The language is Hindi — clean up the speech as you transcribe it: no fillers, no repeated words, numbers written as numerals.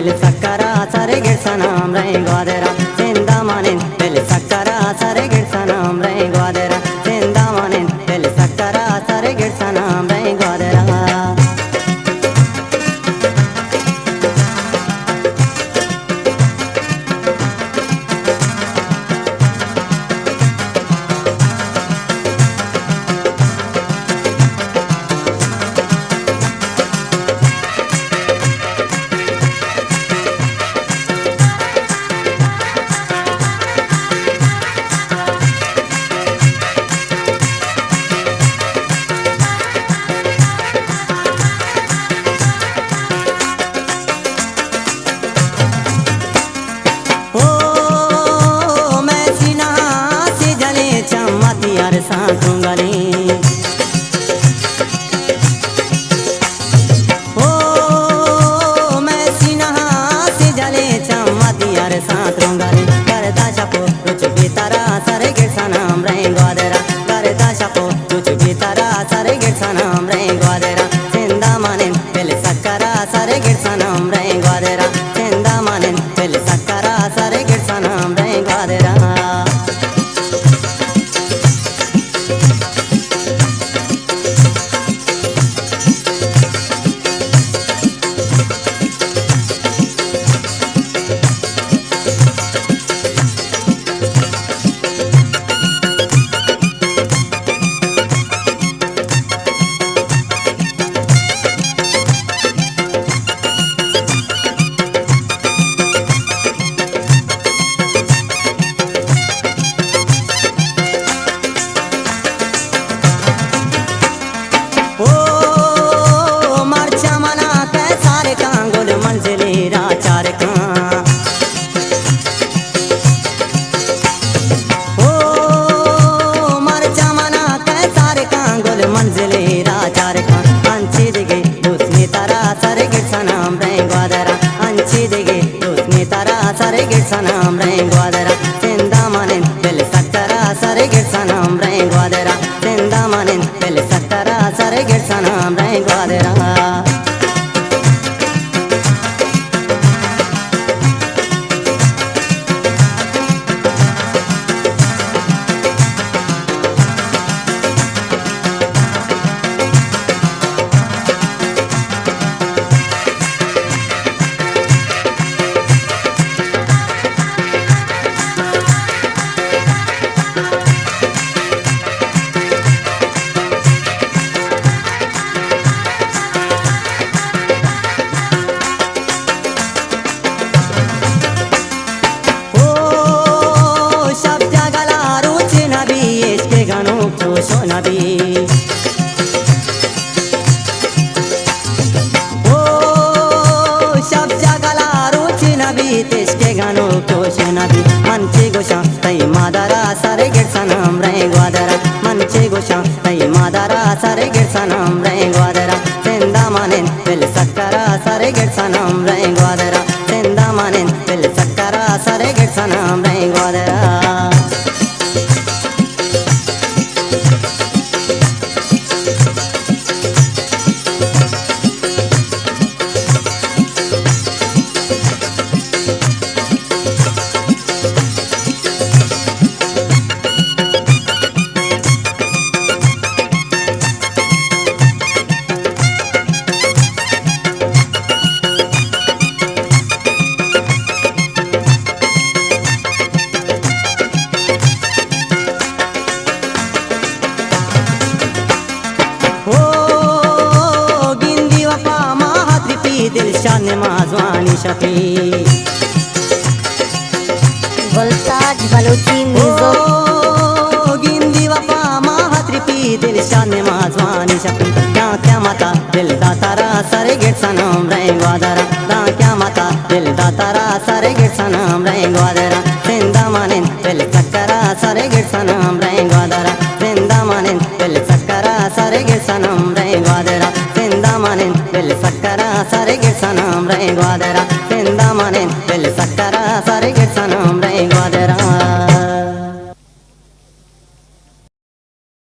del sakara sare girsanam rai gwadera sindamanin del sakara sare girsanam rai gwadera sindamanin del sakara sare girsanam rai gwadera सांसों गले ओ मैं सीना से जले चमती यार सांसों गले करता शपो रुच भी तारा सारे गिरसा नाम रहे ग्वादरा करता शपो रुच भी तारा सारे गिरसा नाम रहे ग्वादरा जिंदा माने दिल सकरा सारे गिरसा नाम रहे ग्वादरा जिंदा माने दिल सकरा सारे गिरसा नाम रहे ग्वादरा सारे गिरसा नाम रहे ग्वादरा जिंदा माने दिल सकरा सारे गिरसा नाम रहे ग्वादरा जिंदा माने दिल सकरा सारे गिरसा नाम रहे ग्वादरा नबी ओ शब जगला रुचि नबी तिसके गानो कोश नबी मंचे गोशा तई मादारा सारे गिरसा नाम रहे ग्वादरा मंचे गोशा तई मादारा सारे गिरसा नाम रहे ग्वादरा जिंदा माने दिल सकरा सारे गिरसा नाम रहे ग्वादरा जिंदा माने दिल सकरा सारे गिरसा नाम रहे ग्वादरा दिल शान माजवानी शफी वोल्टाज बलूची म्यूजिक गिंदी वफा माहत्रिपी दिल शान माजवानी शफी क्या माता दिल दातारा सारे गिरसा नाम रहे ग्वादरा क्या माता दिल दातारा सारे गिरसा नाम रहे ग्वादरा जिंदा माने दिल सकरा सारे गिरसा नाम रहे ग्वादरा जिंदा माने दिल सकरा सारे गिरसा नाम रहे ग्वादरा जिंदा माने दिल सकरा सारे गिरसा नाम रहे ग्वादरा